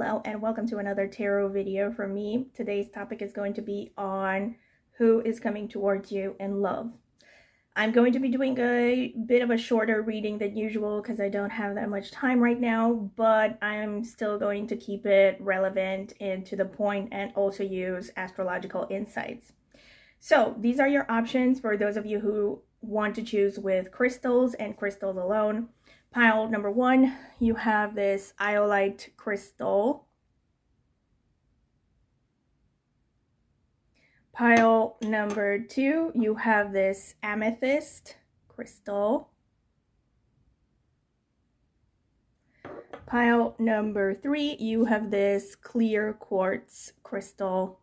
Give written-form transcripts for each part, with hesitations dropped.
Hello and welcome to another tarot video from me. Today's topic is going to be on who is coming towards you in love. I'm going to be doing a bit of a shorter reading than usual because I don't have that much time right now, but I'm still going to keep it relevant and to the point and also use astrological insights. So these are your options for those of you who want to choose with crystals and crystals alone. Pile number 1, you have this iolite crystal. Pile number 2, you have this amethyst crystal. Pile number 3, you have this clear quartz crystal.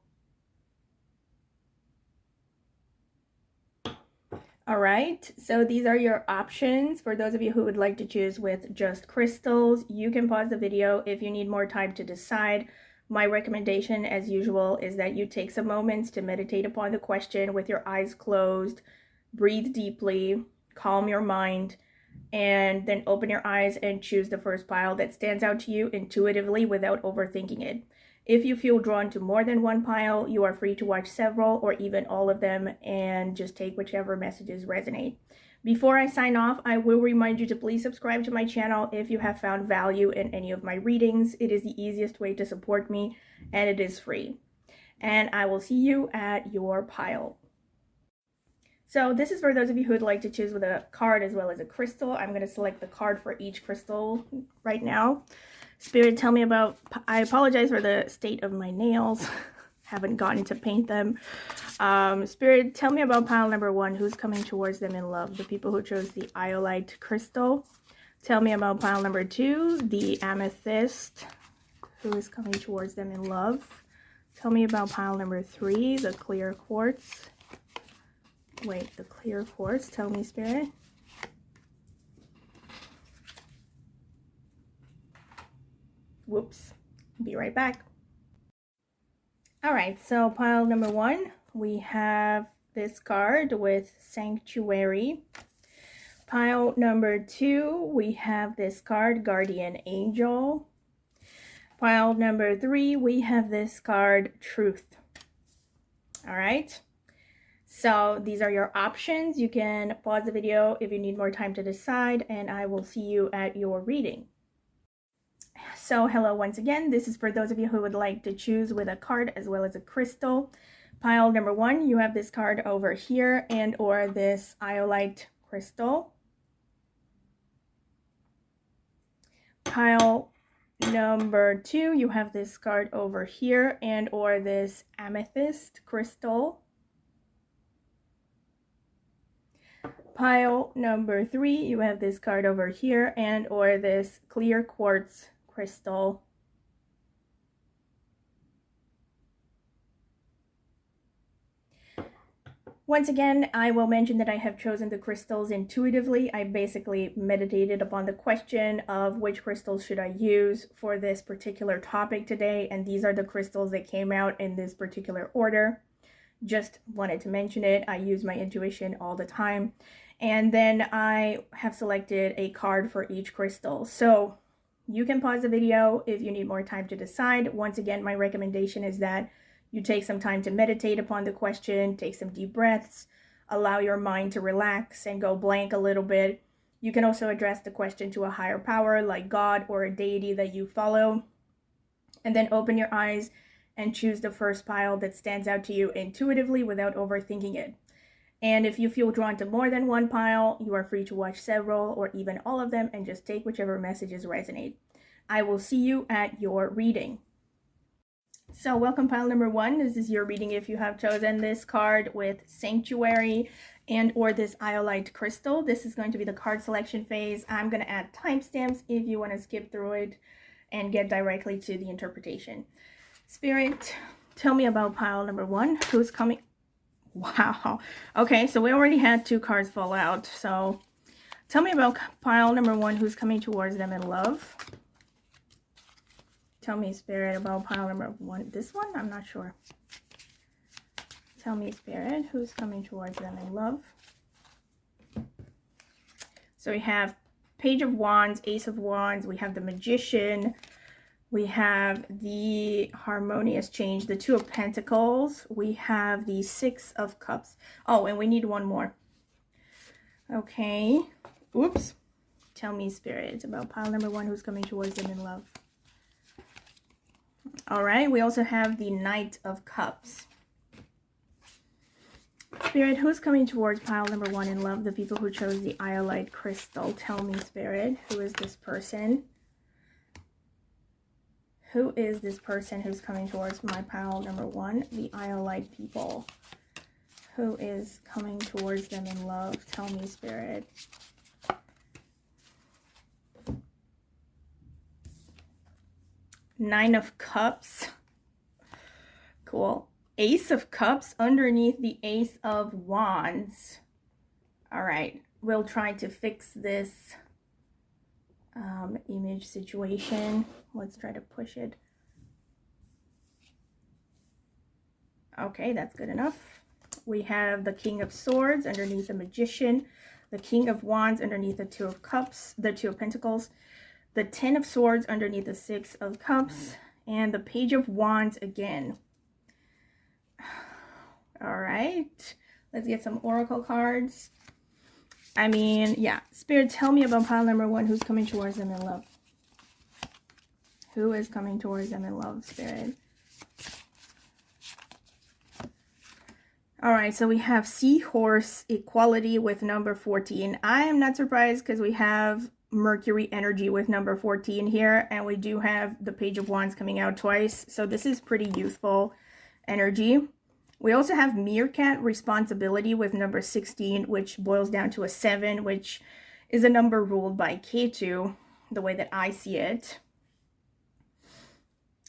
All right, so these are your options. For those of you who would like to choose with just crystals, you can pause the video if you need more time to decide. My recommendation, as usual, is that you take some moments to meditate upon the question with your eyes closed, breathe deeply, calm your mind, and then open your eyes and choose the first pile that stands out to you intuitively without overthinking it. If you feel drawn to more than one pile, you are free to watch several or even all of them and just take whichever messages resonate. Before I sign off, I will remind you to please subscribe to my channel if you have found value in any of my readings. It is the easiest way to support me and it is free. And I will see you at your pile. So this is for those of you who would like to choose with a card as well as a crystal. I'm going to select the card for each crystal right now. Spirit, tell me about, I apologize for the state of my nails. Haven't gotten to paint them. Spirit, tell me about pile number 1. Who's coming towards them in love? The people who chose the iolite crystal. Tell me about pile number 2, the amethyst. Who is coming towards them in love? Tell me about pile number 3, the clear quartz. Wait, the clear quartz. Tell me, Spirit. Whoops. Be right back. All right, so pile number 1, we have this card with Sanctuary. Pile number 2, we have this card, Guardian Angel. Pile number 3, we have this card, Truth. All right, so these are your options. You can pause the video if you need more time to decide, and I will see you at your reading. So hello once again, this is for those of you who would like to choose with a card as well as a crystal. Pile number 1, you have this card over here and or this iolite crystal. Pile number 2, you have this card over here and or this amethyst crystal. Pile number 3, you have this card over here and or this clear quartz crystal. Once again, I will mention that I have chosen the crystals intuitively. I basically meditated upon the question of which crystals should I use for this particular topic today, and these are the crystals that came out in this particular order. Just wanted to mention it. I use my intuition all the time. And then I have selected a card for each crystal. So you can pause the video if you need more time to decide. Once again, my recommendation is that you take some time to meditate upon the question, take some deep breaths, allow your mind to relax and go blank a little bit. You can also address the question to a higher power like God or a deity that you follow. And then open your eyes and choose the first pile that stands out to you intuitively without overthinking it. And if you feel drawn to more than one pile, you are free to watch several or even all of them and just take whichever messages resonate. I will see you at your reading. So welcome pile number 1. This is your reading if you have chosen this card with Sanctuary and or this iolite crystal. This is going to be the card selection phase. I'm going to add timestamps if you want to skip through it and get directly to the interpretation. Spirit, tell me about pile number 1. Who's coming? Wow. Okay, so we already had 2 cards fall out. So tell me about pile number 1. Who's coming towards them in love? Tell me, Spirit, about pile number 1. This one? I'm not sure. Tell me, Spirit, who's coming towards them in love? So we have Page of Wands, Ace of Wands. We have the Magician, We have the harmonious change, the Two of Pentacles. We have the Six of Cups. Oh, and we need one more. Okay. Oops. Tell me, Spirit, about pile number 1, who's coming towards them in love. All right. We also have the Knight of Cups. Spirit, who's coming towards pile number 1 in love? The people who chose the Iolite crystal. Tell me, Spirit, who is this person? Who is this person who's coming towards my pile number 1? The Iolite people. Who is coming towards them in love? Tell me, Spirit. Nine of Cups. Cool. Ace of Cups underneath the Ace of Wands. All right. We'll try to fix this image situation. Let's try to push it. Okay, that's good enough. We have the King of Swords underneath the Magician, the King of Wands underneath the Two of Cups, the Two of Pentacles, the Ten of Swords underneath the Six of Cups, and the Page of Wands again. All right, let's get some oracle cards. I mean, yeah, Spirit, tell me about pile number 1, who's coming towards them in love. Who is coming towards them in love, Spirit? All right, so we have Seahorse Equality with number 14. I am not surprised because we have Mercury energy with number 14 here, and we do have the Page of Wands coming out twice. So this is pretty youthful energy. We also have Meerkat Responsibility with number 16, which boils down to a 7, which is a number ruled by Ketu, the way that I see it.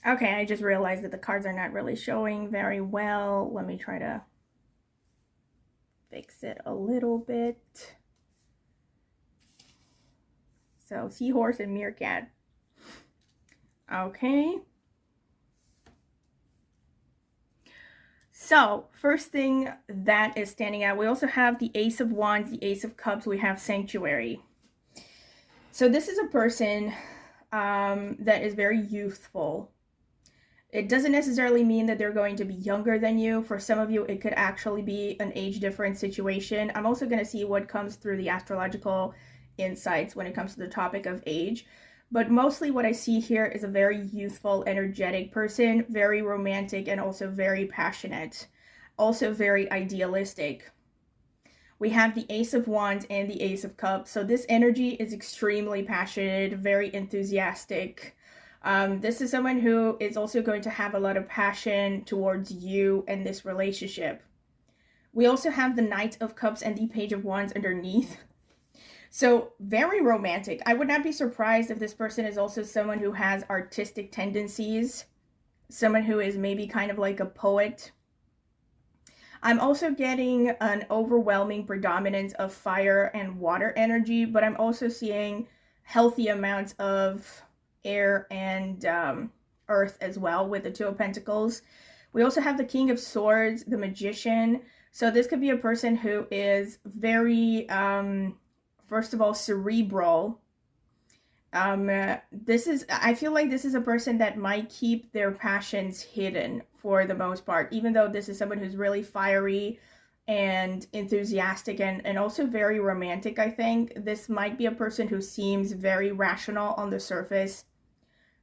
Okay, I just realized that the cards are not really showing very well. Let me try to fix it a little bit. So, Seahorse and Meerkat. Okay. So, first thing that is standing out, we also have the Ace of Wands, the Ace of Cups, we have Sanctuary. So this is a person that is very youthful. It doesn't necessarily mean that they're going to be younger than you. For some of you, it could actually be an age difference situation. I'm also going to see what comes through the astrological insights when it comes to the topic of age. But mostly what I see here is a very youthful, energetic person, very romantic, and also very passionate, also very idealistic. We have the Ace of Wands and the Ace of Cups. So this energy is extremely passionate, very enthusiastic. This is someone who is also going to have a lot of passion towards you and this relationship. We also have the Knight of Cups and the Page of Wands underneath. So very romantic. I would not be surprised if this person is also someone who has artistic tendencies, someone who is maybe kind of like a poet. I'm also getting an overwhelming predominance of fire and water energy, but I'm also seeing healthy amounts of air and earth as well with the Two of Pentacles. We also have the King of Swords, the Magician. So this could be a person who is very, first of all, cerebral. I feel like this is a person that might keep their passions hidden for the most part, even though this is someone who's really fiery and enthusiastic and also very romantic. I think this might be a person who seems very rational on the surface,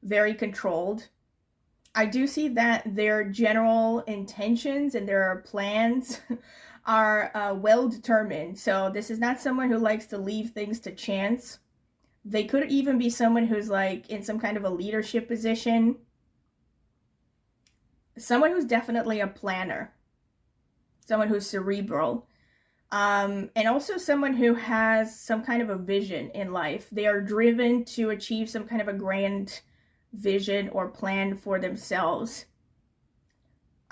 very controlled. I do see that their general intentions and their plans are well determined. So this is not someone who likes to leave things to chance. They could even be someone who's like in some kind of a leadership position. Someone who's definitely a planner. Someone who's cerebral. And also someone who has some kind of a vision in life. They are driven to achieve some kind of a grand vision or plan for themselves.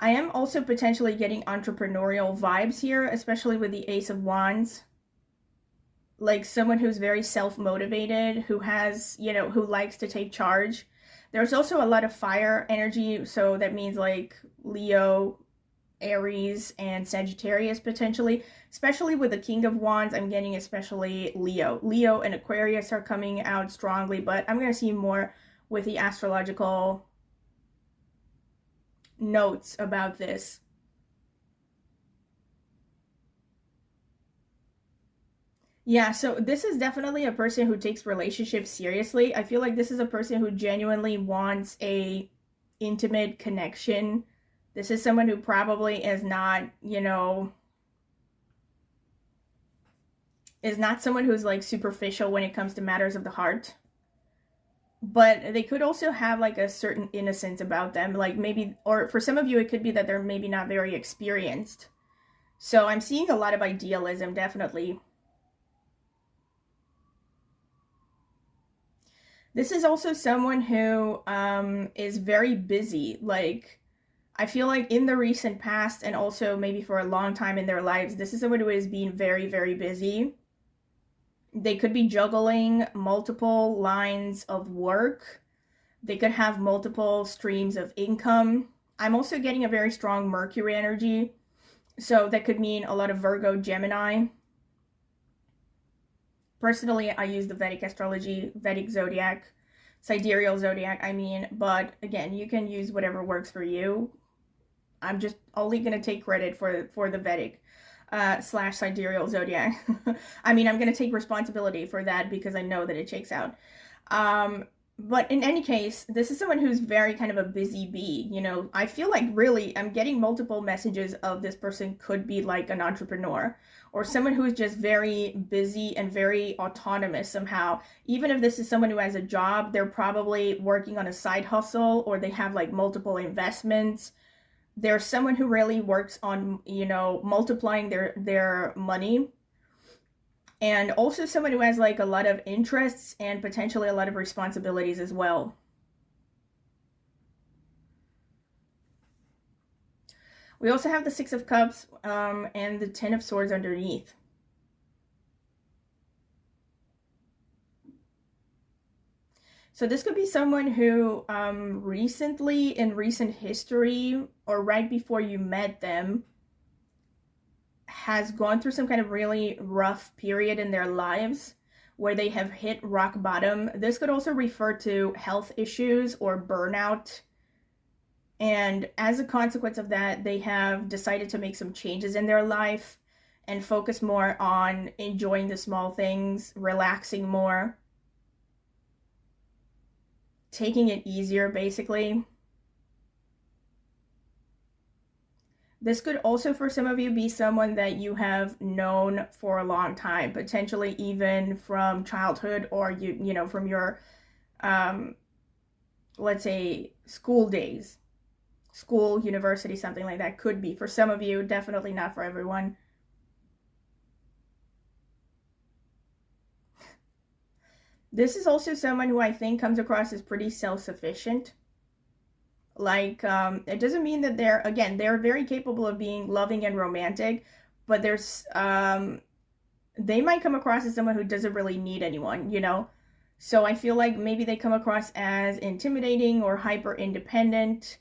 I am also potentially getting entrepreneurial vibes here, especially with the Ace of Wands. Like someone who's very self-motivated, who has, who likes to take charge. There's also a lot of fire energy, so that means like Leo, Aries, and Sagittarius potentially. Especially with the King of Wands, I'm getting especially Leo. Leo and Aquarius are coming out strongly, but I'm going to see more with the astrological notes about this. Yeah, so this is definitely a person who takes relationships seriously. I feel like this is a person who genuinely wants a intimate connection. This is someone who probably is not, is not someone who's like superficial when it comes to matters of the heart. But they could also have like a certain innocence about them. Like maybe, or for some of you, it could be that they're maybe not very experienced. So I'm seeing a lot of idealism, definitely. This is also someone who is very busy. Like, I feel like in the recent past and also maybe for a long time in their lives, this is someone who is being very, very busy. They could be juggling multiple lines of work. They could have multiple streams of income. I'm also getting a very strong Mercury energy. So that could mean a lot of Virgo, Gemini. Personally, I use the Vedic astrology, Vedic zodiac, sidereal zodiac, but again, you can use whatever works for you. I'm just only going to take credit for the Vedic slash sidereal zodiac. I'm going to take responsibility for that because I know that it checks out. But in any case, this is someone who's very kind of a busy bee. I feel like really I'm getting multiple messages of this person could be like an entrepreneur or someone who is just very busy and very autonomous somehow. Even if this is someone who has a job, they're probably working on a side hustle or they have like multiple investments. There's someone who really works on, multiplying their money. And also someone who has like a lot of interests and potentially a lot of responsibilities as well. We also have the Six of Cups and the Ten of Swords underneath. So this could be someone who recently in recent history or right before you met them has gone through some kind of really rough period in their lives where they have hit rock bottom. This could also refer to health issues or burnout. And as a consequence of that, they have decided to make some changes in their life and focus more on enjoying the small things, relaxing more, taking it easier, basically. This could also, for some of you, be someone that you have known for a long time, potentially even from childhood or, from your, let's say, school days. School, university, something like that could be. For some of you, definitely not for everyone. This is also someone who I think comes across as pretty self-sufficient. Like, it doesn't mean that they're very capable of being loving and romantic, but they might come across as someone who doesn't really need anyone, So I feel like maybe they come across as intimidating or hyper independent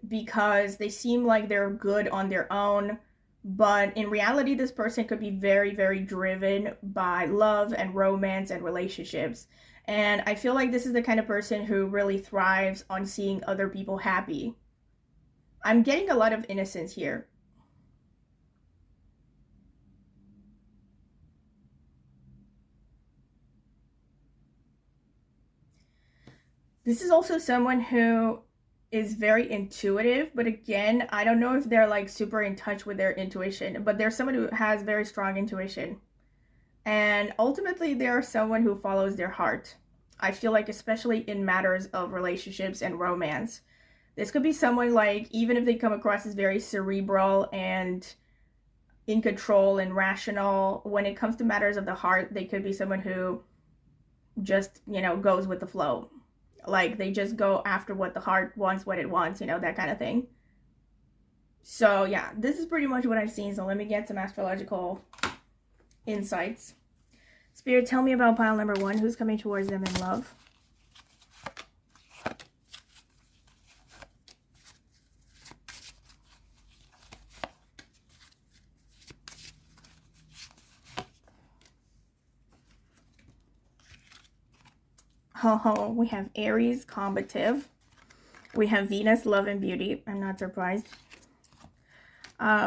because they seem like they're good on their own. But in reality, this person could be very, very driven by love and romance and relationships. And I feel like this is the kind of person who really thrives on seeing other people happy. I'm getting a lot of innocence here. This is also someone who is very intuitive, but again, I don't know if they're like super in touch with their intuition, but they're someone who has very strong intuition. And ultimately, they're someone who follows their heart. I feel like, especially in matters of relationships and romance. This could be someone like, even if they come across as very cerebral and in control and rational, when it comes to matters of the heart, they could be someone who just, goes with the flow. Like they just go after what the heart wants, what it wants, that kind of thing. So yeah, this is pretty much what I've seen. So let me get some astrological insights. Spirit, tell me about pile number 1. Who's coming towards them in love? Oh, we have Aries, combative. We have Venus, love and beauty. I'm not surprised.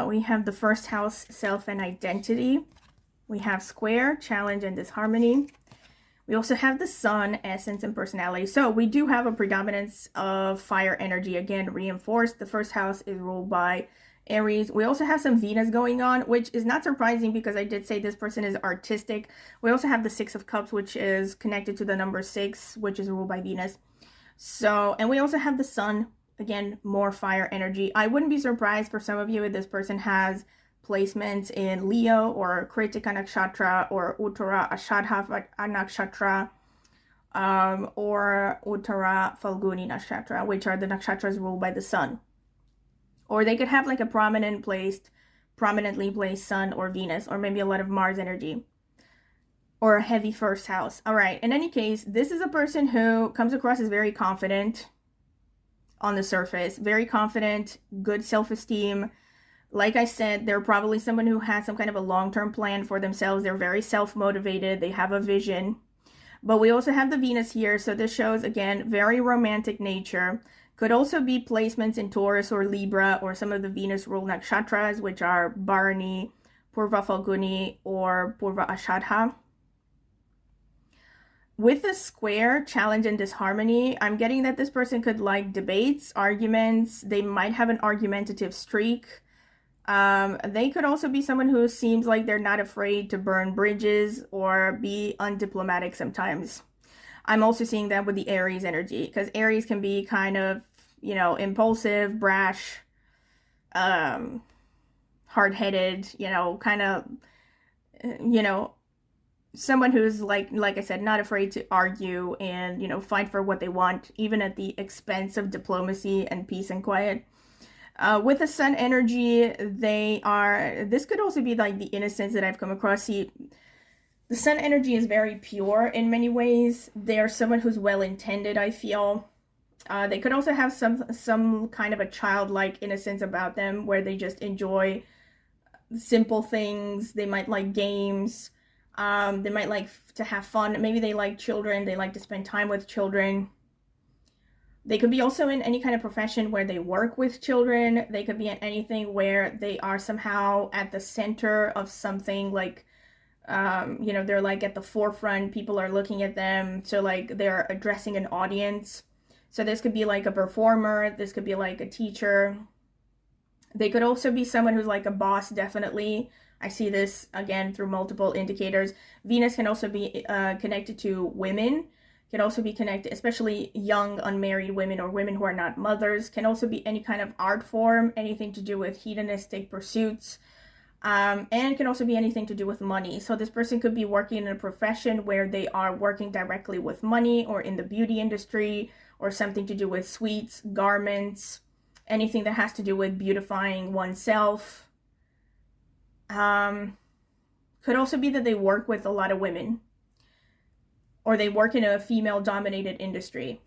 We have the first house, self and identity. We have square, challenge and disharmony. We also have the sun, essence and personality. So we do have a predominance of fire energy, again, reinforced. The first house is ruled by Aries. We also have some Venus going on, which is not surprising because I did say this person is artistic. We also have the Six of Cups, which is connected to the number 6, which is ruled by Venus. So, and we also have the sun, again, more fire energy. I wouldn't be surprised for some of you if this person has placements in Leo or Kritika Nakshatra or Uttara Ashadha Nakshatra or Uttara Falguni Nakshatra, which are the nakshatras ruled by the sun. Or they could have like a prominently placed sun or Venus, or maybe a lot of Mars energy, or a heavy first house. All right, in any case, this is a person who comes across as very confident on the surface, very confident, good self-esteem. Like I said, they're probably someone who has some kind of a long-term plan for themselves. They're very self-motivated. They have a vision. But we also have the Venus here. So this shows, again, very romantic nature. Could also be placements in Taurus or Libra or some of the Venus ruled nakshatras, which are Bharani, Purva Falguni, or Purva Ashadha. With the square, challenge and disharmony, I'm getting that this person could like debates, arguments. They might have an argumentative streak. They could also be someone who seems like they're not afraid to burn bridges or be undiplomatic sometimes. I'm also seeing that with the Aries energy, because Aries can be kind of, you know, impulsive, brash, hard-headed, you know, kind of, you know, someone who's like I said, not afraid to argue and, you know, fight for what they want, even at the expense of diplomacy and peace and quiet. With the sun energy, this could also be like the innocence that I've come across. See, the sun energy is very pure in many ways. They're someone who's well-intended, I feel. They could also have some kind of a childlike innocence about them where they just enjoy simple things. They might like games. They might like to have fun. Maybe they like children. They like to spend time with children. They could be also in any kind of profession where they work with children. They could be in anything where they are somehow at the center of something, like, you know, they're like at the forefront. People are looking at them. So like they're addressing an audience. So this could be like a performer. This could be like a teacher. They could also be someone who's like a boss, definitely. I see this again through multiple indicators. Venus can also be connected to women. Can also be connected, especially young unmarried women or women who are not mothers. Can also be any kind of art form, anything to do with hedonistic pursuits, and can also be anything to do with money. So this person could be working in a profession where they are working directly with money, or in the beauty industry, or something to do with sweets, garments, anything that has to do with beautifying oneself. Could also be that they work with a lot of women, or they work in a female-dominated industry.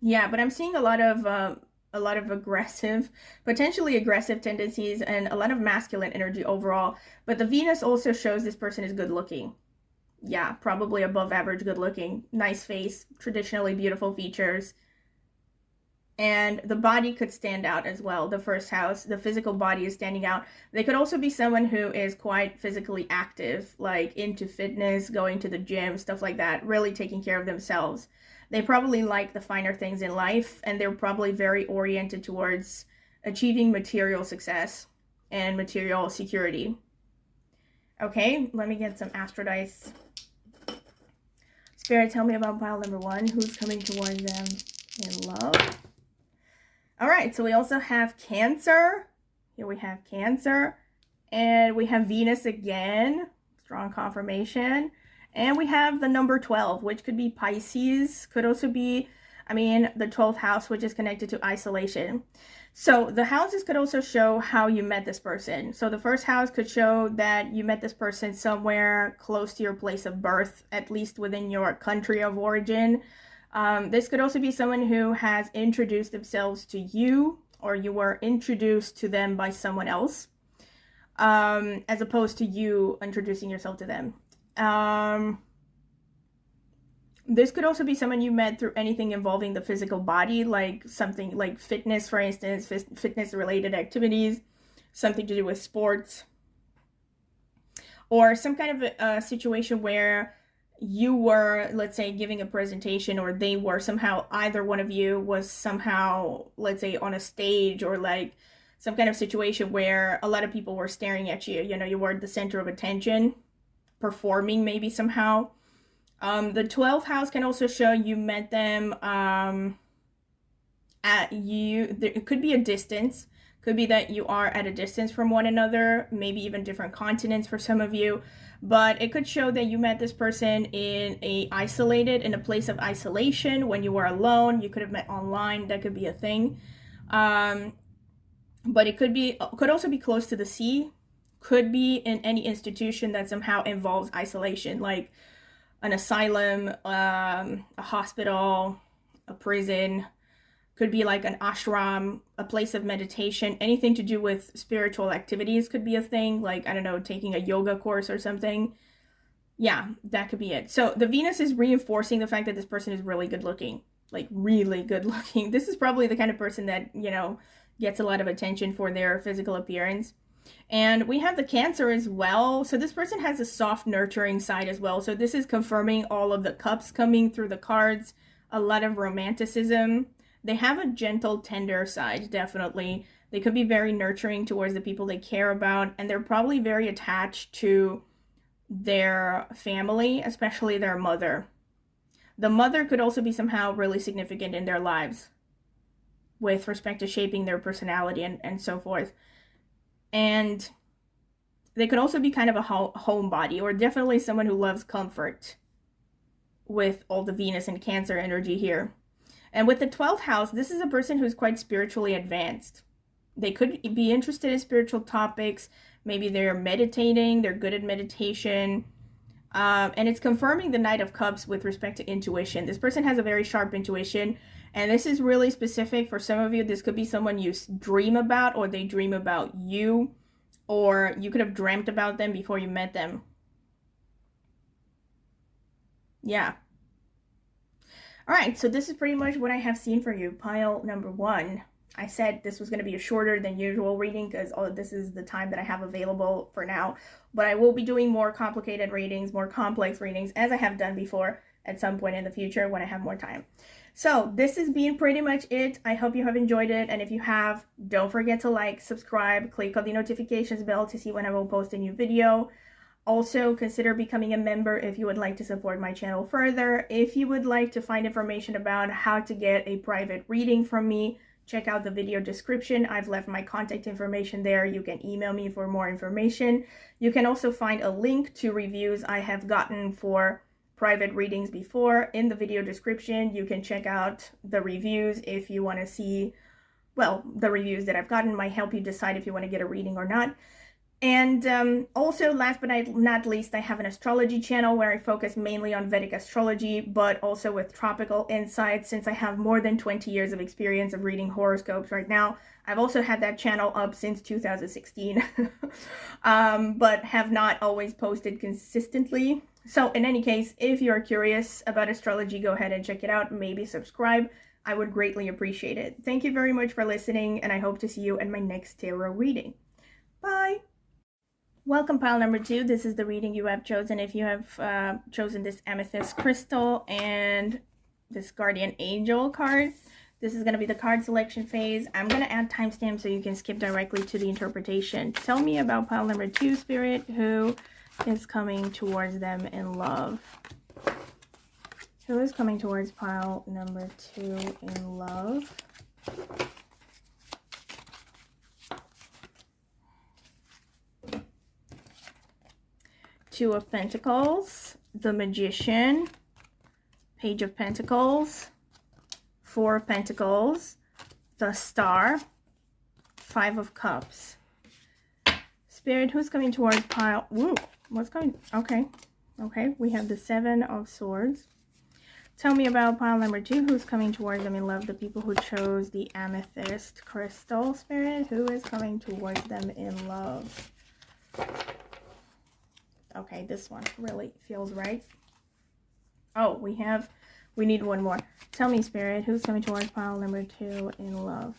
Yeah, but I'm seeing a lot of aggressive, potentially aggressive tendencies, and a lot of masculine energy overall. But the Venus also shows this person is good looking. Yeah, probably above average good looking. Nice face, traditionally beautiful features. And the body could stand out as well. The first house, the physical body is standing out. They could also be someone who is quite physically active, like into fitness, going to the gym, stuff like that, really taking care of themselves. They probably like the finer things in life, and they're probably very oriented towards achieving material success and material security. Okay, let me get some Astro Dice. Spirit, tell me about pile number 1. Who's coming towards them in love? All right, so we also have Cancer. Here we have Cancer. And we have Venus again. Strong confirmation. And we have the number 12, which could be Pisces. Could also be, the 12th house, which is connected to isolation. So the houses could also show how you met this person. So the first house could show that you met this person somewhere close to your place of birth, at least within your country of origin. This could also be someone who has introduced themselves to you, or you were introduced to them by someone else, as opposed to you introducing yourself to them. This could also be someone you met through anything involving the physical body, like something like fitness, for instance, fitness-related activities, something to do with sports, or some kind of a situation where you were, let's say, giving a presentation, or they were somehow, either one of you was somehow, let's say, on a stage, or like some kind of situation where a lot of people were staring at you. You know, you were the center of attention, performing maybe somehow. The 12th house can also show you met them at you. It could be a distance. Could be that you are at a distance from one another, maybe even different continents for some of you. But it could show that you met this person in a place of isolation when you were alone. You could have met online. That could be a thing. But it could also be close to the sea. Could be in any institution that somehow involves isolation, like an asylum, a hospital, a prison. Could be like an ashram, a place of meditation. Anything to do with spiritual activities could be a thing, like, I don't know, taking a yoga course or something. Yeah, that could be it. So the Venus is reinforcing the fact that this person is really good looking, like really good looking. This is probably the kind of person that, you know, gets a lot of attention for their physical appearance. And we have the Cancer as well. So this person has a soft, nurturing side as well. So this is confirming all of the cups coming through the cards, a lot of romanticism. They have a gentle, tender side, definitely. They could be very nurturing towards the people they care about, and they're probably very attached to their family, especially their mother. The mother could also be somehow really significant in their lives with respect to shaping their personality and so forth. And they could also be kind of a homebody, or definitely someone who loves comfort with all the Venus and Cancer energy here. And with the 12th house, this is a person who's quite spiritually advanced. They could be interested in spiritual topics. Maybe they're meditating, they're good at meditation. And it's confirming the Knight of Cups with respect to intuition. This person has a very sharp intuition. And this is really specific for some of you. This could be someone you dream about, or they dream about you. Or you could have dreamt about them before you met them. Yeah. All right, so this is pretty much what I have seen for you, pile number 1. I said this was going to be a shorter than usual reading because this is the time that I have available for now. But I will be doing more complicated readings, more complex readings, as I have done before at some point in the future when I have more time. So this has been pretty much it. I hope you have enjoyed it. And if you have, don't forget to like, subscribe, click on the notifications bell to see when I will post a new video. Also, consider becoming a member if you would like to support my channel further. If you would like to find information about how to get a private reading from me, check out the video description. I've left my contact information there. You can email me for more information. You can also find a link to reviews I have gotten for private readings before in the video description. You can check out the reviews if you want to see, well, the reviews that I've gotten might help you decide if you want to get a reading or not. And also, last but not least, I have an astrology channel where I focus mainly on Vedic astrology, but also with tropical insights, since I have more than 20 years of experience of reading horoscopes right now. I've also had that channel up since 2016, but have not always posted consistently. So in any case, if you're curious about astrology, go ahead and check it out. Maybe subscribe. I would greatly appreciate it. Thank you very much for listening, and I hope to see you in my next tarot reading. Bye! Welcome, pile number 2. This is the reading you have chosen. If you have chosen this amethyst crystal and this guardian angel card, this is going to be the card selection phase. I'm going to add timestamps so you can skip directly to the interpretation. Tell me about pile number 2, Spirit. Who is coming towards them in love? Who is coming towards pile number 2 in love? Two of Pentacles, the Magician, Page of Pentacles, Four of Pentacles, the Star, Five of Cups. Spirit, who's coming towards pile? Ooh, what's coming? Okay, we have the Seven of Swords. Tell me about pile number 2. Who's coming towards them in love? The people who chose the amethyst crystal. Spirit, who is coming towards them in love? Okay, this one really feels right. Oh, we need one more. Tell me, Spirit, who's coming towards pile number 2 in love?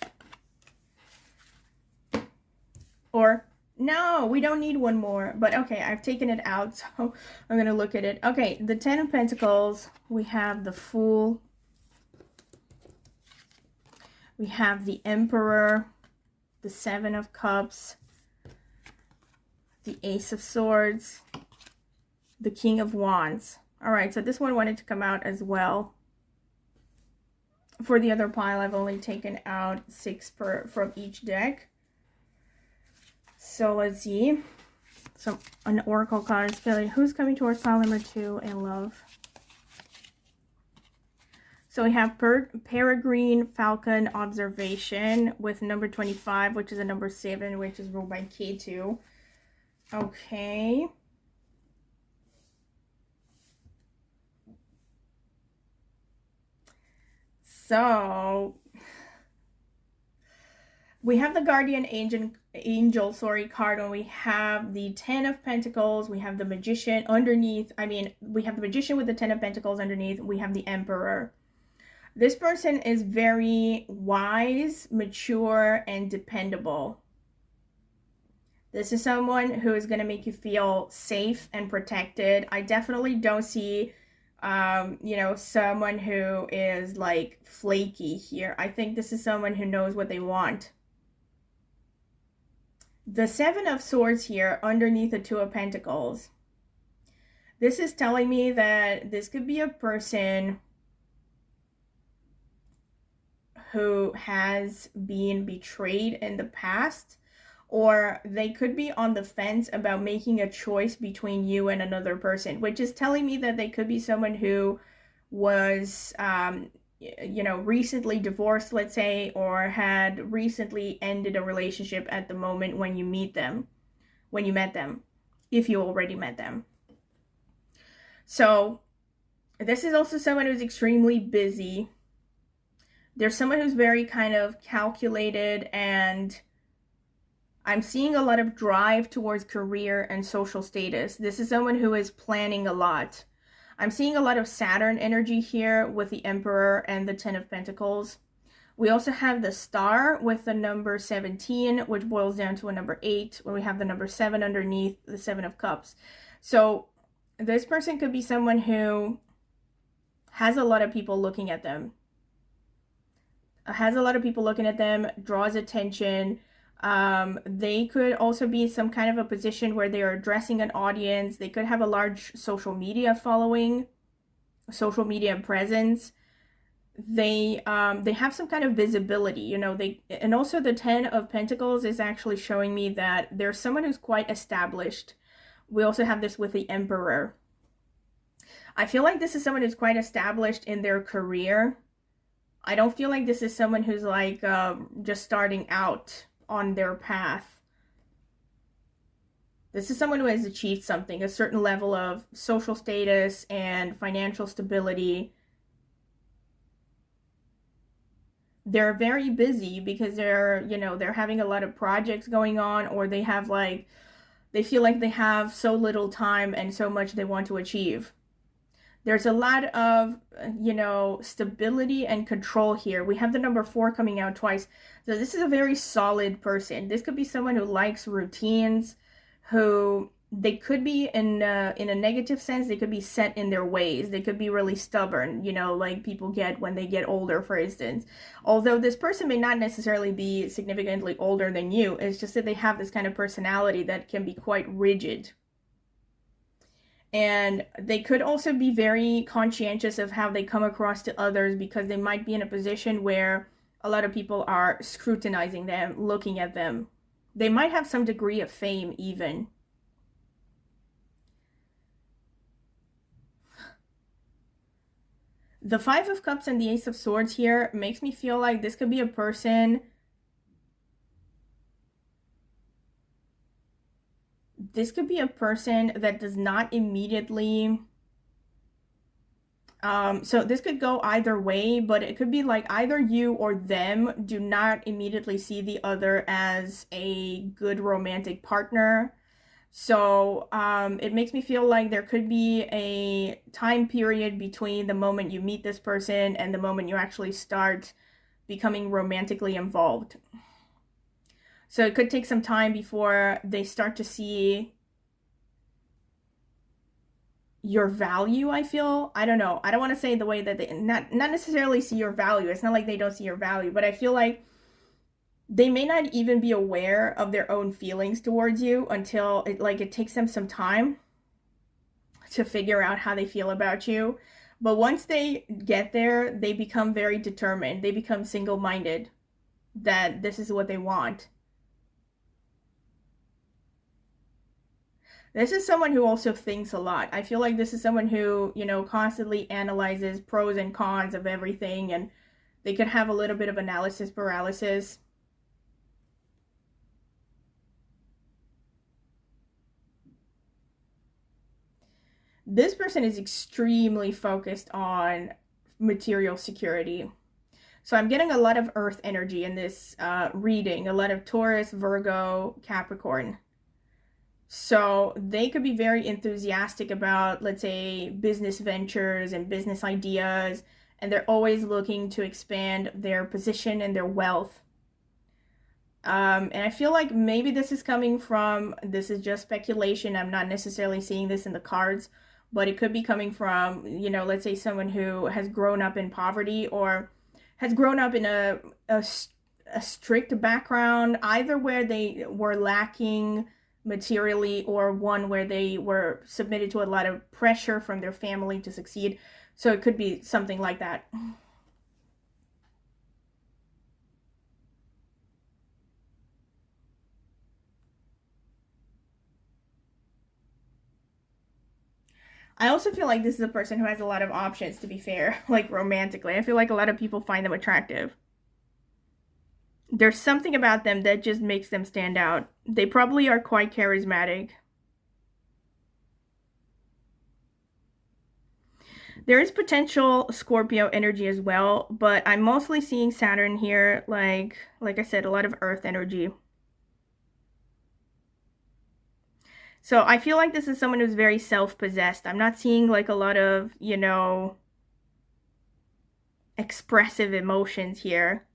Or, no, we don't need one more. But okay, I've taken it out, so I'm going to look at it. Okay, the 10 of Pentacles. We have the Fool. We have the Emperor. The 7 of Cups. The Ace of Swords. The King of Wands. All right, so this one wanted to come out as well. For the other pile, I've only taken out 6 from each deck. So let's see. So an oracle card is feeling who's coming towards pile number 2 in love. So we have Peregrine Falcon Observation with number 25, which is a number 7, which is ruled by K2. Okay. So we have the Guardian Angel card, and we have the 10 of Pentacles. We have the Magician underneath. I mean, we have the Magician with the 10 of Pentacles underneath. We have the Emperor. This person is very wise, mature, and dependable. This is someone who is going to make you feel safe and protected. I definitely don't see you know, someone who is like flaky here. I think this is someone who knows what they want. The 7 of Swords here underneath the 2 of Pentacles. This is telling me that this could be a person who has been betrayed in the past, or they could be on the fence about making a choice between you and another person, which is telling me that they could be someone who was, you know, recently divorced, let's say, or had recently ended a relationship at the moment when you met them, if you already met them. So this is also someone who's extremely busy. There's someone who's very kind of calculated, and I'm seeing a lot of drive towards career and social status. This is someone who is planning a lot. I'm seeing a lot of Saturn energy here with the Emperor and the 10 of Pentacles. We also have the Star with the number 17, which boils down to a number 8, when we have the number 7 underneath the 7 of Cups. So this person could be someone who has a lot of people looking at them. Draws attention. They could also be some kind of a position where they are addressing an audience. They could have a large social media following, social media presence. They have some kind of visibility, you know. And also the 10 of Pentacles is actually showing me that there's someone who's quite established. We also have this with the Emperor. I feel like this is someone who's quite established in their career. I don't feel like this is someone who's like just starting out on their path. This is someone who has achieved something, a certain level of social status and financial stability. They're very busy because they're, you know, they're having a lot of projects going on, or they have like, they feel like they have so little time and so much they want to achieve. There's a lot of, you know, stability and control here. We have the number 4 coming out twice. So this is a very solid person. This could be someone who likes routines, who they could be in a negative sense. They could be set in their ways. They could be really stubborn, you know, like people get when they get older, for instance. Although this person may not necessarily be significantly older than you. It's just that they have this kind of personality that can be quite rigid. And they could also be very conscientious of how they come across to others, because they might be in a position where a lot of people are scrutinizing them, looking at them. They might have some degree of fame even. The 5 of Cups and the Ace of Swords here makes me feel like this could be a person. This could be a person that does not immediately, so this could go either way, but it could be like either you or them do not immediately see the other as a good romantic partner. So it makes me feel like there could be a time period between the moment you meet this person and the moment you actually start becoming romantically involved. So it could take some time before they start to see your value, I feel. I don't know. I don't want to say the way that they not necessarily see your value. It's not like they don't see your value, but I feel like they may not even be aware of their own feelings towards you until it takes them some time to figure out how they feel about you. But once they get there, they become very determined. They become single-minded that this is what they want. This is someone who also thinks a lot. I feel like this is someone who, constantly analyzes pros and cons of everything, and they could have a little bit of analysis paralysis. This person is extremely focused on material security. So I'm getting a lot of earth energy in this reading, a lot of Taurus, Virgo, Capricorn. So they could be very enthusiastic about, let's say, business ventures and business ideas, and they're always looking to expand their position and their wealth. And I feel like maybe this is just speculation. I'm not necessarily seeing this in the cards, but it could be coming from, let's say someone who has grown up in poverty or has grown up in a strict background, either where they were lacking materially or one where they were submitted to a lot of pressure from their family to succeed. So it could be something like that. I also feel like this is a person who has a lot of options, to be fair, like romantically. I feel like a lot of people find them attractive. There's something about them that just makes them stand out. They probably are quite charismatic. There is potential Scorpio energy as well, but I'm mostly seeing Saturn here, like I said, a lot of earth energy. So I feel like this is someone who's very self-possessed. I'm not seeing like a lot of, expressive emotions here.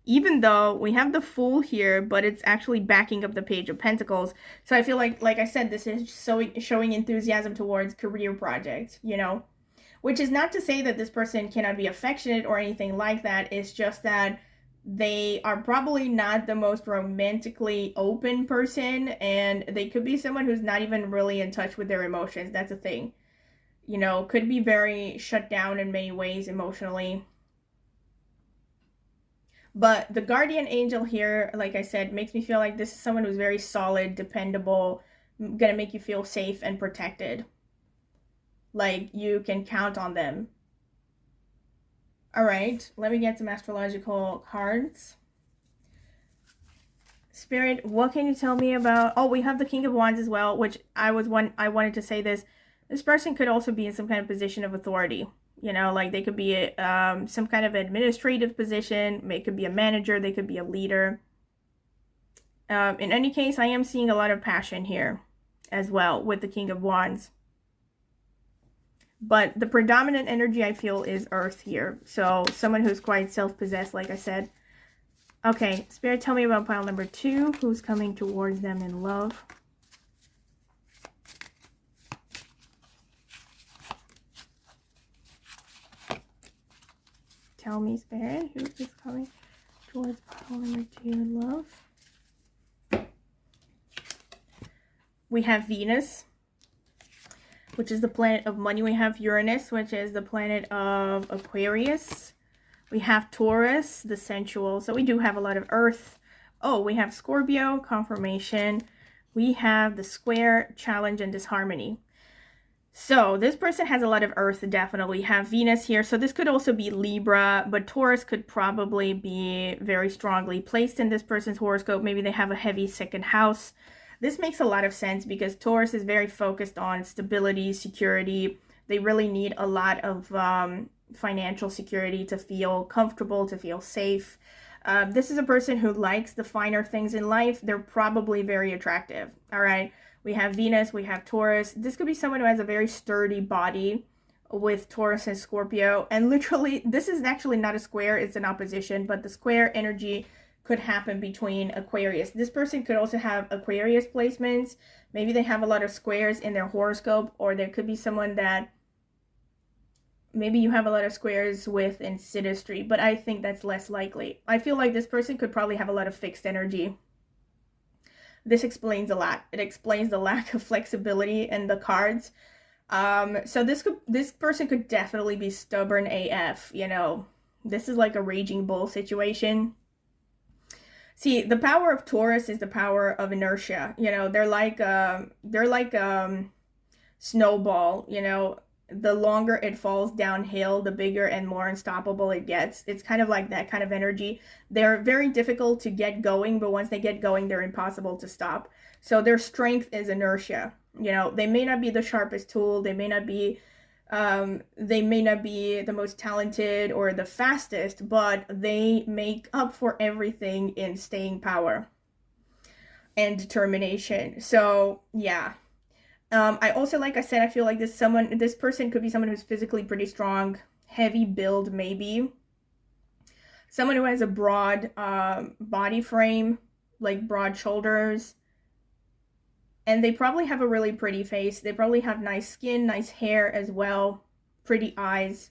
Even though we have the Fool here, but it's actually backing up the Page of Pentacles. So I feel like I said, this is showing enthusiasm towards career projects, Which is not to say that this person cannot be affectionate or anything like that. It's just that they are probably not the most romantically open person, and they could be someone who's not even really in touch with their emotions. That's a thing. Could be very shut down in many ways emotionally. But the guardian angel here, like I said, makes me feel like this is someone who's very solid, dependable, gonna make you feel safe and protected. Like you can count on them. All right, let me get some astrological cards. Spirit, what can you tell me about... Oh, we have the King of Wands as well, which I wanted to say this. This person could also be in some kind of position of authority. Like they could be some kind of administrative position. They could be a manager. They could be a leader. In any case, I am seeing a lot of passion here as well with the King of Wands. But the predominant energy I feel is earth here. So someone who's quite self-possessed, like I said. Okay, Spirit, tell me about pile number 2. Who's coming towards them in love? Tell me, Spirit, who is coming towards pile number 2 in love? We have Venus, which is the planet of money. We have Uranus, which is the planet of Aquarius. We have Taurus, the sensual. So we do have a lot of earth. Oh, we have Scorpio, confirmation. We have the square, challenge, and disharmony. So this person has a lot of earth, definitely. Have Venus here. So this could also be Libra, but Taurus could probably be very strongly placed in this person's horoscope. Maybe they have a heavy second house. This makes a lot of sense because Taurus is very focused on stability, security. They really need a lot of financial security to feel comfortable, to feel safe. This is a person who likes the finer things in life. They're probably very attractive. All right. We have Venus, we have Taurus. This could be someone who has a very sturdy body with Taurus and Scorpio. And literally, this is actually not a square, it's an opposition, but the square energy could happen between Aquarius. This person could also have Aquarius placements. Maybe they have a lot of squares in their horoscope, or there could be someone that maybe you have a lot of squares with in synastry, but I think that's less likely. I feel like this person could probably have a lot of fixed energy. This explains a lot. It explains the lack of flexibility in the cards. So this person could definitely be stubborn AF, you know. This is like a raging bull situation. See, the power of Taurus is the power of inertia. You know, they're like snowball, you know. The longer it falls downhill, the bigger and more unstoppable it gets. It's kind of like that kind of energy. They're very difficult to get going, but once they get going, they're impossible to stop. So their strength is inertia. You know, they may not be the sharpest tool. They may not be the most talented or the fastest, but they make up for everything in staying power and determination. So yeah. I also, like I said, I feel like this person could be someone who's physically pretty strong, heavy build maybe. Someone who has a broad body frame, like broad shoulders. And they probably have a really pretty face. They probably have nice skin, nice hair as well, pretty eyes.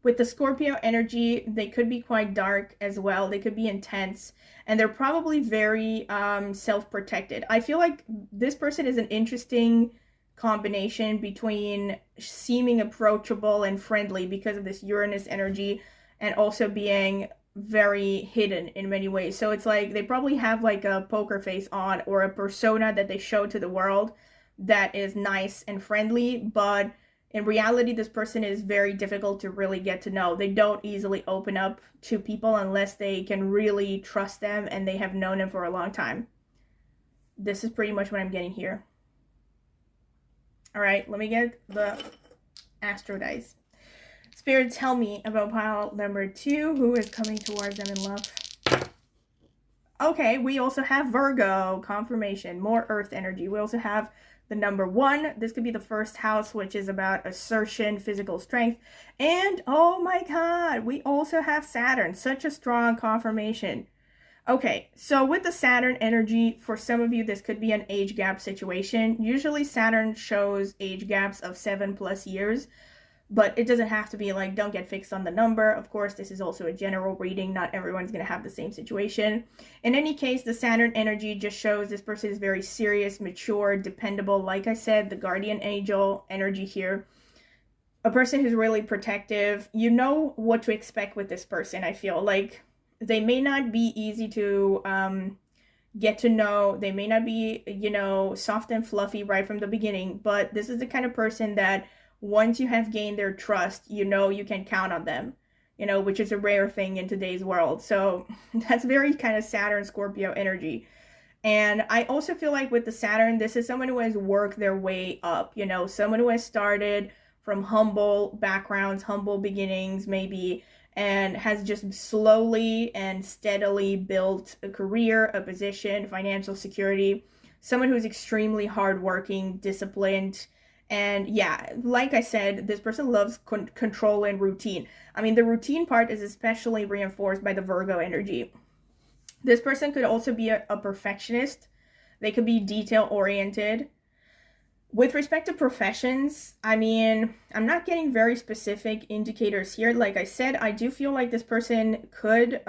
With the Scorpio energy, they could be quite dark as well. They could be intense. And they're probably very self-protected. I feel like this person is an interesting combination between seeming approachable and friendly because of this Uranus energy, and also being very hidden in many ways. So it's like they probably have like a poker face on, or a persona that they show to the world that is nice and friendly, but in reality, this person is very difficult to really get to know. They don't easily open up to people unless they can really trust them and they have known them for a long time. This is pretty much what I'm getting here. All right, let me get the Astro dice. Spirit, tell me about pile number 2. Who is coming towards them in love? Okay, we also have Virgo, confirmation, more earth energy. We also have the number 1. This could be the first house, which is about assertion, physical strength. And oh my god, we also have Saturn, such a strong confirmation. Okay, so with the Saturn energy, for some of you, this could be an age gap situation. Usually Saturn shows age gaps of 7+ years. But it doesn't have to be like, don't get fixed on the number. Of course, this is also a general reading. Not everyone's going to have the same situation. In any case, the Saturn energy just shows this person is very serious, mature, dependable. Like I said, the guardian angel energy here. A person who's really protective. You know what to expect with this person, I feel. Like, they may not be easy to get to know. They may not be, you know, soft and fluffy right from the beginning. But this is the kind of person that once you have gained their trust, you know you can count on them, you know, which is a rare thing in today's world. So that's very kind of Saturn Scorpio energy. And I also feel like with the Saturn, this is someone who has worked their way up, you know, someone who has started from humble backgrounds, humble beginnings maybe, and has just slowly and steadily built a career, a position, financial security, someone who's extremely hardworking, disciplined. And yeah, like I said, this person loves control and routine. I mean, the routine part is especially reinforced by the Virgo energy. This person could also be a perfectionist. They could be detail-oriented. With respect to professions, I mean, I'm not getting very specific indicators here. Like I said, I do feel like this person could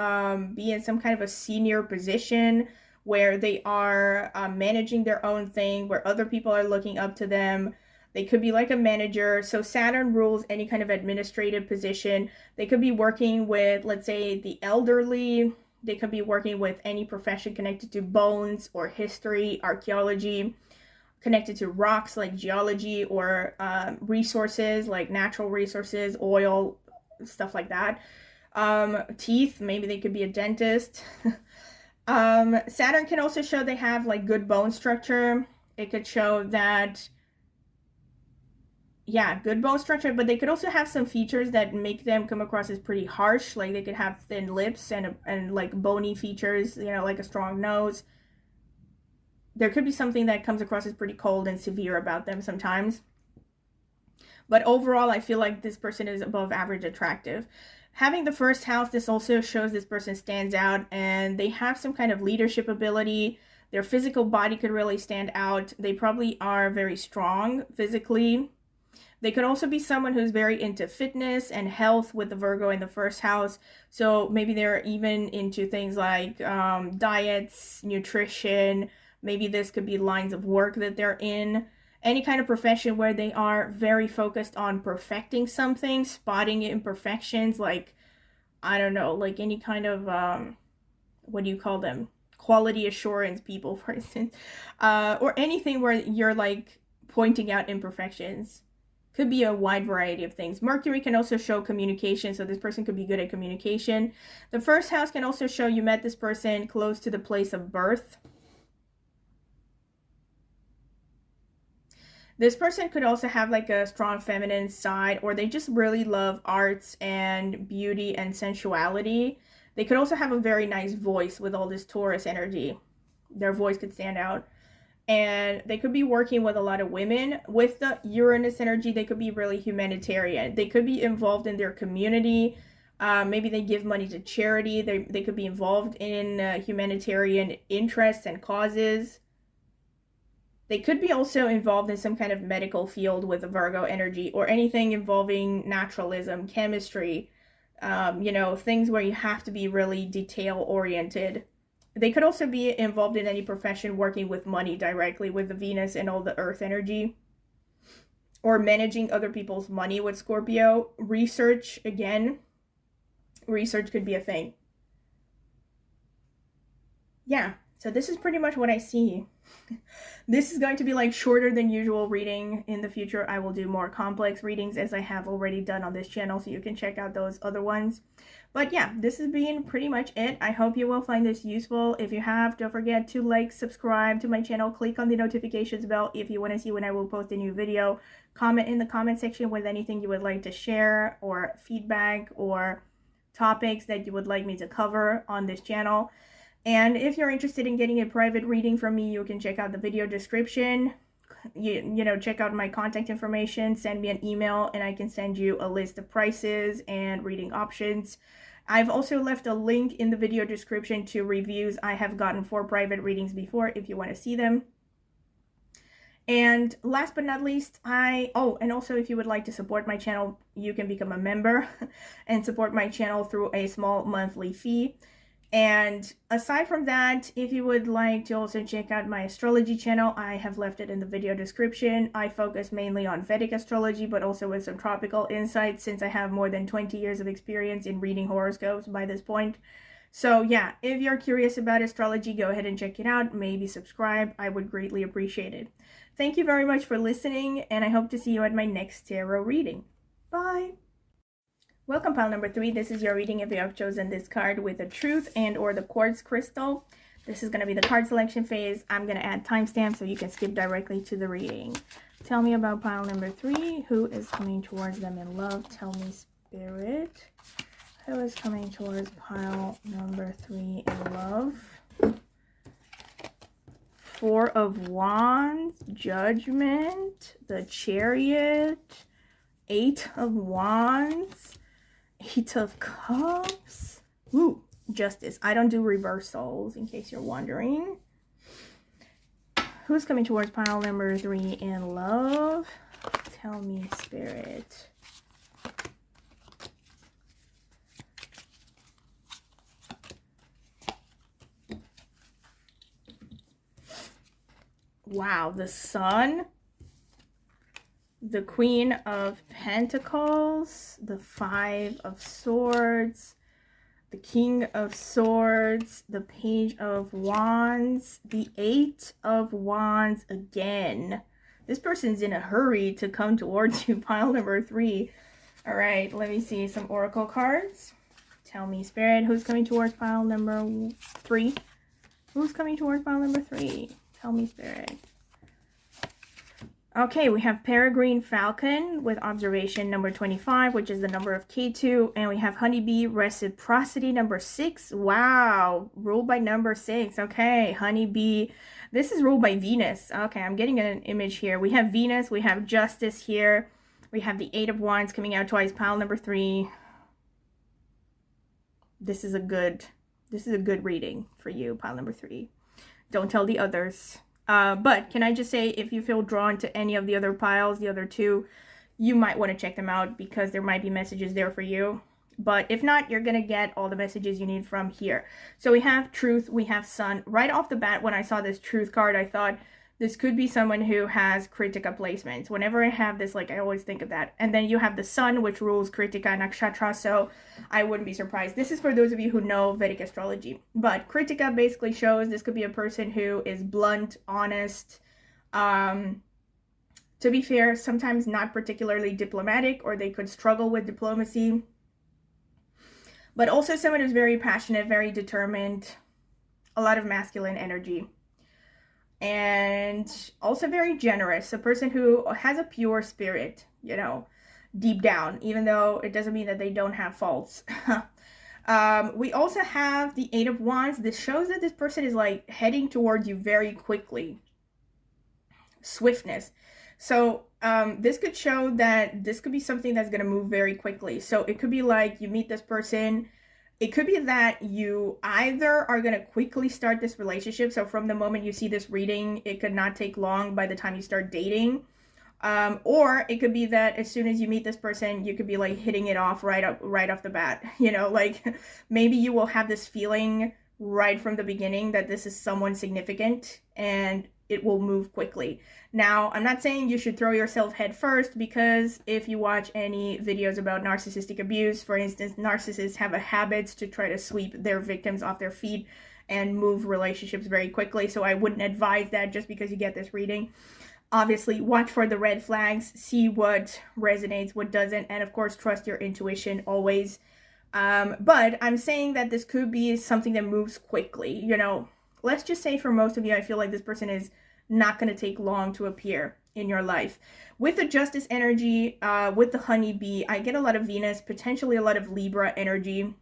be in some kind of a senior position where they are managing their own thing, where other people are looking up to them. They could be like a manager. So Saturn rules any kind of administrative position. They could be working with, let's say, the elderly. They could be working with any profession connected to bones or history, archaeology, connected to rocks like geology, or resources like natural resources, oil, stuff like that. Teeth, maybe they could be a dentist. Saturn can also show they have like good bone structure. It could show that, yeah, good bone structure, but they could also have some features that make them come across as pretty harsh. Like they could have thin lips and like bony features, you know, like a strong nose. there could be something that comes across as pretty cold and severe about them sometimes. But overall, I feel like this person is above average attractive. Having the first house, this also shows this person stands out and they have some kind of leadership ability. Their physical body could really stand out. They probably are very strong physically. They could also be someone who's very into fitness and health with the Virgo in the first house. So maybe they're even into things like diets, nutrition. Maybe this could be lines of work that they're in. Any kind of profession where they are very focused on perfecting something, spotting imperfections, like, I don't know, like any kind of, what do you call them? Quality assurance people, for instance. Or anything where you're like pointing out imperfections. Could be a wide variety of things. Mercury can also show communication, so this person could be good at communication. The first house can also show you met this person close to the place of birth. This person could also have like a strong feminine side, or they just really love arts and beauty and sensuality. They could also have a very nice voice with all this Taurus energy. Their voice could stand out. And they could be working with a lot of women. With the Uranus energy, they could be really humanitarian. They could be involved in their community. Maybe they give money to charity. They could be involved in humanitarian interests and causes. They could be also involved in some kind of medical field with the Virgo energy, or anything involving naturalism, chemistry, you know, things where you have to be really detail-oriented. They could also be involved in any profession working with money directly with the Venus and all the Earth energy. Or managing other people's money with Scorpio. Research, again. Research could be a thing. Yeah, so this is pretty much what I see. This is going to be like shorter than usual reading. In the future, I will do more complex readings as I have already done on this channel, so you can check out those other ones. But yeah, this has been pretty much it. I hope you will find this useful. If you have, don't forget to like, subscribe to my channel, click on the notifications bell if you want to see when I will post a new video. Comment in the comment section with anything you would like to share, or feedback, or topics that you would like me to cover on this channel. And if you're interested in getting a private reading from me, you can check out the video description. You know, check out my contact information, send me an email, and I can send you a list of prices and reading options. I've also left a link in the video description to reviews I have gotten for private readings before if you want to see them. And last but not least, and also if you would like to support my channel, you can become a member and support my channel through a small monthly fee. And aside from that, if you would like to also check out my astrology channel, I have left it in the video description. I focus mainly on Vedic astrology, but also with some tropical insights, since I have more than 20 years of experience in reading horoscopes by this point. So yeah, if you're curious about astrology, go ahead and check it out. Maybe subscribe. I would greatly appreciate it. Thank you very much for listening, and I hope to see you at my next tarot reading. Bye! Welcome, pile number 3. This is your reading if you have chosen this card with the truth and or the quartz crystal. This is going to be the card selection phase. I'm going to add timestamps so you can skip directly to the reading. Tell me about pile number 3. Who is coming towards them in love? Tell me, Spirit. Who is coming towards pile number 3 in love? 4 of Wands, Judgment, the Chariot, 8 of Wands, 8 of Cups. Ooh, Justice. I don't do reversals, in case you're wondering. Who's coming towards pile number 3 in love? Tell me, Spirit. Wow, the Sun, the Queen of Pentacles, the 5 of Swords, the King of Swords, the Page of Wands, the 8 of Wands again. This person's in a hurry to come towards you, pile number 3. All right, let me see some oracle cards. Tell me, Spirit, who's coming towards pile number 3? Who's coming towards pile number 3? Tell me, Spirit. Okay, we have Peregrine Falcon with observation number 25, which is the number of K2. And we have Honeybee Reciprocity number 6. Wow, ruled by number 6. Okay, Honeybee. This is ruled by Venus. Okay, I'm getting an image here. We have Venus, we have Justice here. We have the 8 of Wands coming out twice, pile number 3. This is a good reading for you, pile number 3. Don't tell the others. But can I just say, if you feel drawn to any of the other piles, the other 2, you might want to check them out because there might be messages there for you. But if not, you're going to get all the messages you need from here. So we have Truth, we have Sun. Right off the bat, when I saw this Truth card, I thought this could be someone who has Kritika placements. Whenever I have this, like, I always think of that. And then you have the Sun, which rules Kritika Nakshatra, so I wouldn't be surprised. This is for those of you who know Vedic astrology. But Kritika basically shows this could be a person who is blunt, honest, to be fair, sometimes not particularly diplomatic, or they could struggle with diplomacy. But also someone who's very passionate, very determined, a lot of masculine energy. And also very generous, a person who has a pure spirit, you know, deep down, even though it doesn't mean that they don't have faults. We also have the 8 of Wands. This shows that this person is like heading towards you very quickly. Swiftness. So this could show that this could be something that's going to move very quickly. So it could be like you meet this person. It could be that you either are going to quickly start this relationship. So from the moment you see this reading, it could not take long by the time you start dating. Or it could be that as soon as you meet this person, you could be like hitting it off right off the bat. You know, like maybe you will have this feeling right from the beginning that this is someone significant and it will move quickly. Now, I'm not saying you should throw yourself head first, because if you watch any videos about narcissistic abuse, for instance, narcissists have a habit to try to sweep their victims off their feet and move relationships very quickly. So I wouldn't advise that just because you get this reading. Obviously, watch for the red flags, see what resonates, what doesn't, and of course, trust your intuition always. But I'm saying that this could be something that moves quickly. You know, let's just say for most of you, I feel like this person is not going to take long to appear in your life. With the Justice energy, with the Honeybee, I get a lot of Venus, potentially a lot of Libra energy.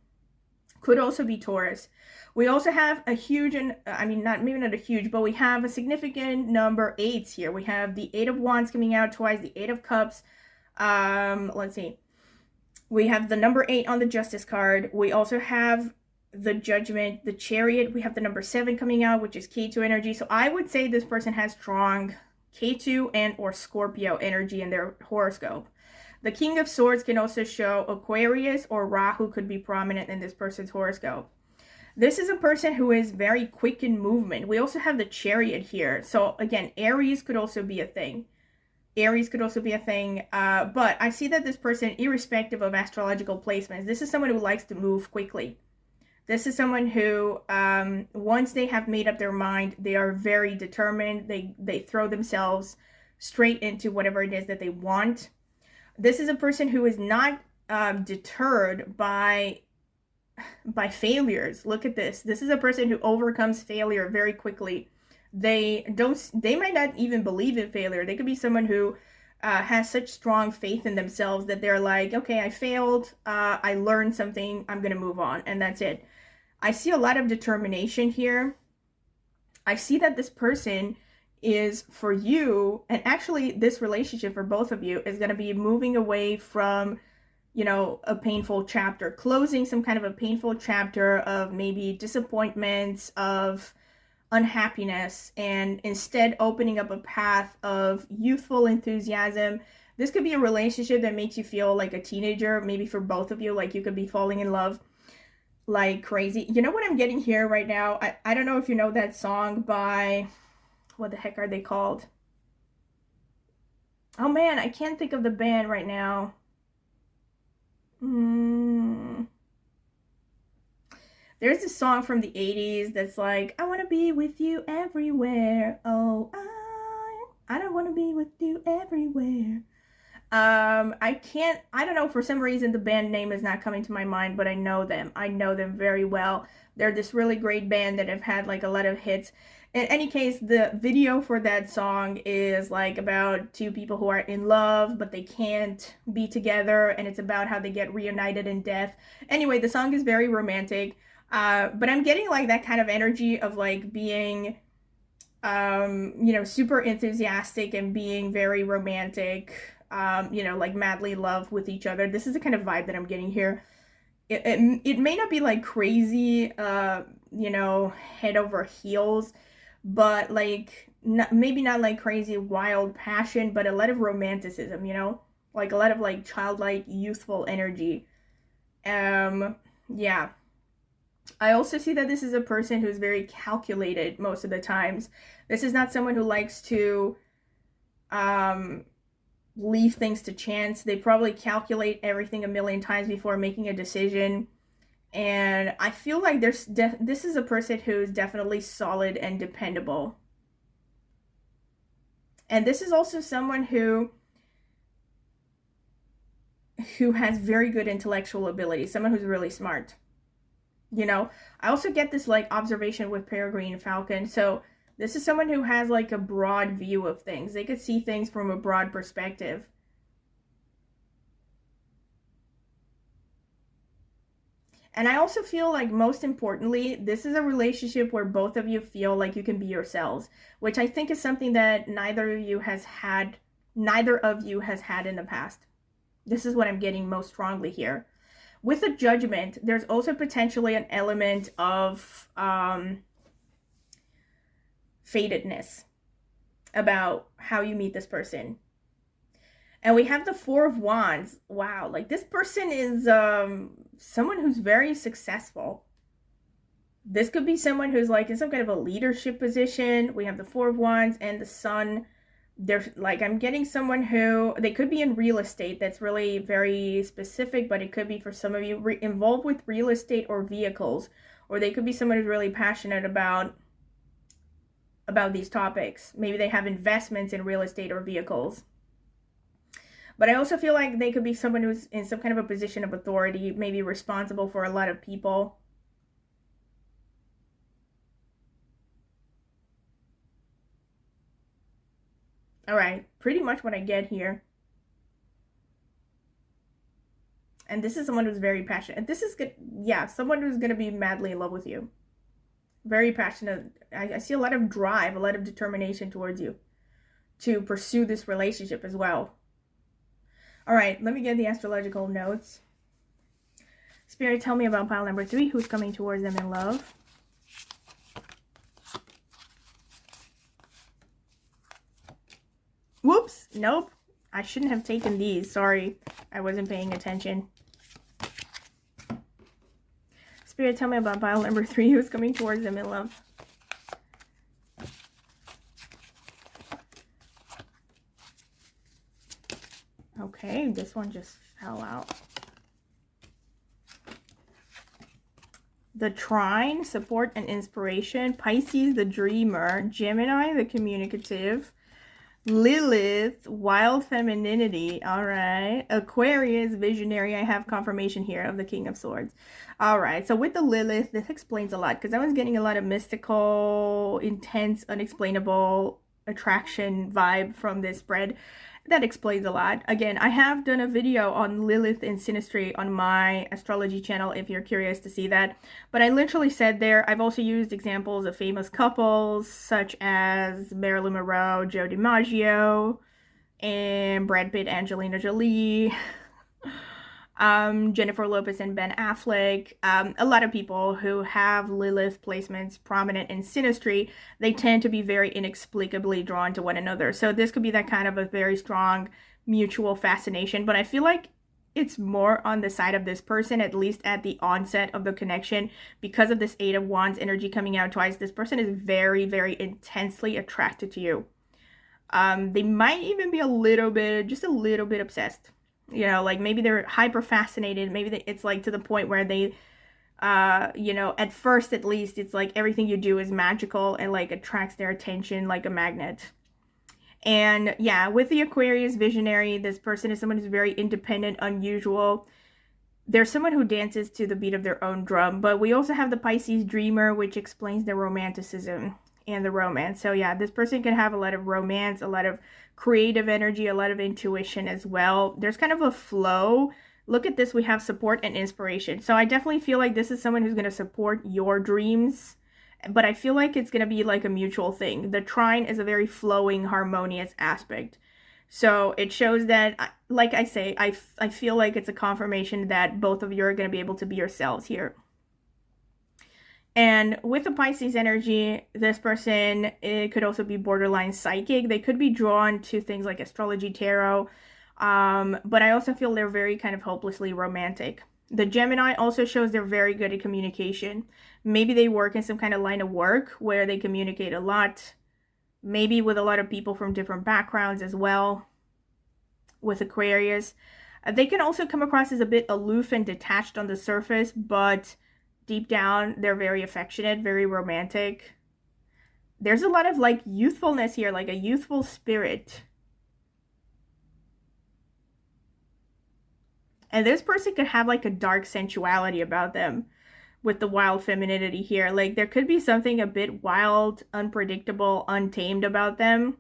Could also be Taurus. We also have a huge, and I mean, maybe not a huge, but we have a significant number 8s here. We have the 8 of Wands coming out twice, the 8 of Cups. Let's see. We have the number 8 on the Justice card. We also have the Judgment, the Chariot. We have the number 7 coming out, which is K2 energy. So I would say this person has strong K2 and or Scorpio energy in their horoscope. The King of Swords can also show Aquarius or Rahu could be prominent in this person's horoscope. This is a person who is very quick in movement. We also have the Chariot here. So again, Aries could also be a thing. But I see that this person, irrespective of astrological placements, this is someone who likes to move quickly. This is someone who, once they have made up their mind, they are very determined. They throw themselves straight into whatever it is that they want. This is a person who is not deterred by failures. Look at this. This is a person who overcomes failure very quickly. They might not even believe in failure. They could be someone who has such strong faith in themselves that they're like, okay, I failed. I learned something. I'm going to move on. And that's it. I see a lot of determination here. I see that this person is for you, and actually this relationship for both of you is going to be moving away from, you know, a painful chapter, closing some kind of a painful chapter of maybe disappointments, of unhappiness, and instead opening up a path of youthful enthusiasm. This could be a relationship that makes you feel like a teenager, maybe for both of you, like you could be falling in love like crazy. You know what I'm getting here right now? I don't know if you know that song by, what the heck are they called? Oh man, I can't think of the band right now. There's this song from the 80s that's like, I want to be with you everywhere. Oh, I don't want to be with you everywhere. I don't know, for some reason the band name is not coming to my mind, but I know them very well. They're this really great band that have had like a lot of hits. In any case, the video for that song is like about two people who are in love, but they can't be together, and it's about how they get reunited in death. Anyway, the song is very romantic, but I'm getting like that kind of energy of like being, you know, super enthusiastic and being very romantic, you know, like madly in love with each other. This is the kind of vibe that I'm getting here. It may not be like crazy, you know, head over heels, but like maybe not like crazy wild passion, but a lot of romanticism, you know, like a lot of like childlike youthful energy. Yeah, I also see that this is a person who's very calculated most of the times. This is not someone who likes to um leave things to chance. They probably calculate everything a million times before making a decision. And I feel like this is a person who's definitely solid and dependable. And this is also someone who has very good intellectual ability, someone who's really smart. You know, I also get this like observation with Peregrine Falcon. So this is someone who has like a broad view of things. They could see things from a broad perspective. And I also feel like most importantly, this is a relationship where both of you feel like you can be yourselves, which I think is something that neither of you has had in the past. This is what I'm getting most strongly here. With the Judgment, there's also potentially an element of fatedness about how you meet this person. And we have the Four of Wands. Wow, like this person is someone who's very successful. This could be someone who's like in some kind of a leadership position. We have the Four of Wands and the Sun. There's like, I'm getting someone who, they could be in real estate. That's really very specific, but it could be for some of you involved with real estate or vehicles, or they could be someone who's really passionate about these topics. Maybe they have investments in real estate or vehicles. But I also feel like they could be someone who's in some kind of a position of authority, maybe responsible for a lot of people. All right, pretty much what I get here. And this is someone who's very passionate. This is good. Yeah, someone who's going to be madly in love with you. Very passionate. I see a lot of drive, a lot of determination towards you to pursue this relationship as well. All right, let me get the astrological notes. Spirit, tell me about pile number 3. Who's coming towards them in love? Whoops, nope. I shouldn't have taken these. Sorry, I wasn't paying attention. Spirit, tell me about pile number 3. Who's coming towards them in love? Okay, this one just fell out. The Trine, support and inspiration. Pisces, the dreamer. Gemini, the communicative. Lilith, wild femininity. All right. Aquarius, visionary. I have confirmation here of the King of Swords. All right. So with the Lilith, this explains a lot because I was getting a lot of mystical, intense, unexplainable attraction vibe from this spread. That explains a lot. Again, I have done a video on Lilith and Synastry on my astrology channel if you're curious to see that. But I literally said there, I've also used examples of famous couples such as Marilyn Monroe, Joe DiMaggio, and Brad Pitt, Angelina Jolie, Jennifer Lopez and Ben Affleck. A lot of people who have Lilith placements prominent in synastry, they tend to be very inexplicably drawn to one another. So this could be that kind of a very strong mutual fascination, but I feel like it's more on the side of this person, at least at the onset of the connection, because of this Eight of Wands energy coming out twice. This person is very, very intensely attracted to you. They might even be just a little bit obsessed. You know, like maybe they're hyper fascinated. Maybe it's like to the point where they, you know, at first at least, it's like everything you do is magical and like attracts their attention like a magnet. And yeah, with the Aquarius visionary, this person is someone who's very independent, unusual. They're someone who dances to the beat of their own drum. But we also have the Pisces dreamer, which explains their romanticism. and the romance. So yeah, this person can have a lot of romance, a lot of creative energy, a lot of intuition as well. There's kind of a flow. Look at this, we have support and inspiration. So I definitely feel like this is someone who's going to support your dreams, but I feel like it's going to be like a mutual thing. The trine is a very flowing, harmonious aspect. So it shows that, like I say, I feel like it's a confirmation that both of you are going to be able to be yourselves here. And with the Pisces energy, this person, it could also be borderline psychic. They could be drawn to things like astrology, tarot, but I also feel they're very kind of hopelessly romantic. The Gemini also shows they're very good at communication. Maybe they work in some kind of line of work where they communicate a lot, maybe with a lot of people from different backgrounds as well. With Aquarius, they can also come across as a bit aloof and detached on the surface, but deep down, they're very affectionate, very romantic. There's a lot of like youthfulness here, like a youthful spirit. And this person could have like a dark sensuality about them with the wild femininity here. Like there could be something a bit wild, unpredictable, untamed about them.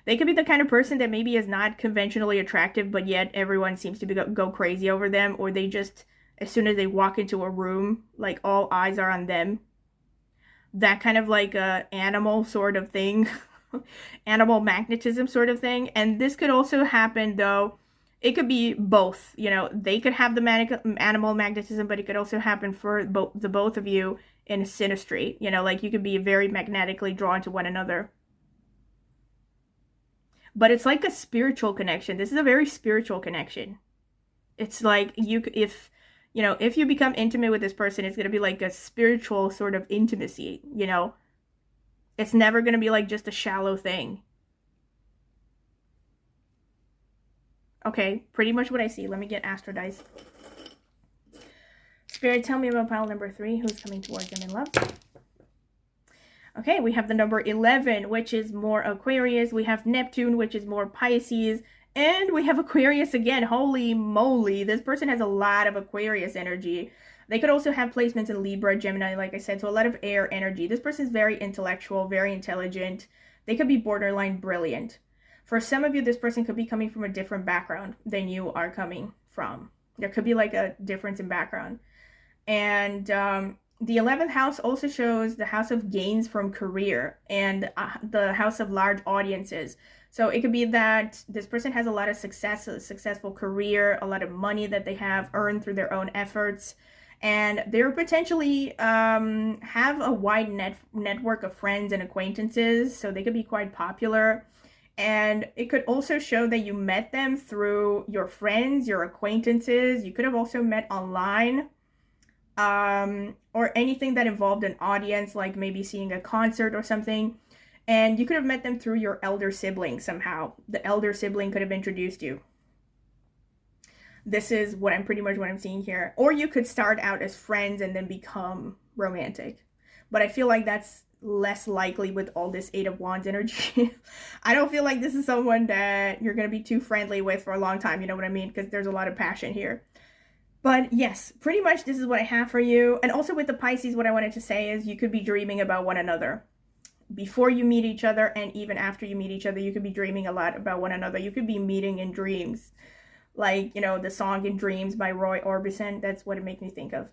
They could be the kind of person that maybe is not conventionally attractive, but yet everyone seems to go crazy over them, or they just, as soon as they walk into a room, like all eyes are on them. That kind of like a animal sort of thing, animal magnetism sort of thing. And this could also happen though, it could be both, you know, they could have the animal magnetism, but it could also happen for the both of you in synastry, you know, like you could be very magnetically drawn to one another. But it's like a spiritual connection. This is a very spiritual connection. It's like if you become intimate with this person, it's going to be like a spiritual sort of intimacy, you know. It's never going to be like just a shallow thing. Okay, pretty much what I see. Let me get Astro Dice. Spirit, tell me about pile number 3. Who's coming towards them in love? Okay, we have the number 11, which is more Aquarius. We have Neptune, which is more Pisces. And we have Aquarius again. Holy moly. This person has a lot of Aquarius energy. They could also have placements in Libra, Gemini, like I said. So a lot of air energy. This person is very intellectual, very intelligent. They could be borderline brilliant. For some of you, this person could be coming from a different background than you are coming from. There could be like a difference in background. And the 11th house also shows the house of gains from career and the house of large audiences. So it could be that this person has a lot of success, a successful career, a lot of money that they have earned through their own efforts. And they're potentially have a wide network of friends and acquaintances. So they could be quite popular. And it could also show that you met them through your friends, your acquaintances. You could have also met online. Or anything that involved an audience, like maybe seeing a concert or something. And you could have met them through your elder sibling somehow. The elder sibling could have introduced you. This is what I'm seeing here. Or you could start out as friends and then become romantic. But I feel like that's less likely with all this 8 of Wands energy. I don't feel like this is someone that you're going to be too friendly with for a long time. You know what I mean? Because there's a lot of passion here. But yes, pretty much this is what I have for you. And also with the Pisces, what I wanted to say is you could be dreaming about one another. Before you meet each other and even after you meet each other, you could be dreaming a lot about one another. You could be meeting in dreams. Like, you know, the song In Dreams by Roy Orbison. That's what it makes me think of.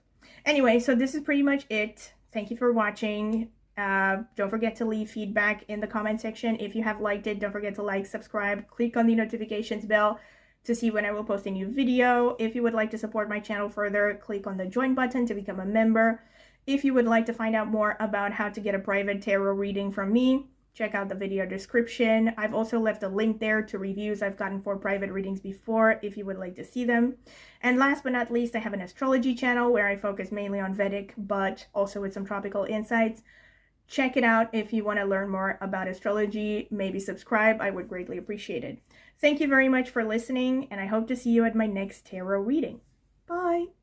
Anyway, so this is pretty much it. Thank you for watching. Don't forget to leave feedback in the comment section. If you have liked it, don't forget to like, subscribe, click on the notifications bell to see when I will post a new video. If you would like to support my channel further, click on the join button to become a member. If you would like to find out more about how to get a private tarot reading from me, check out the video description. I've also left a link there to reviews I've gotten for private readings before if you would like to see them. And last but not least, I have an astrology channel where I focus mainly on Vedic, but also with some tropical insights. Check it out if you want to learn more about astrology. Maybe subscribe. I would greatly appreciate it. Thank you very much for listening, and I hope to see you at my next tarot reading. Bye!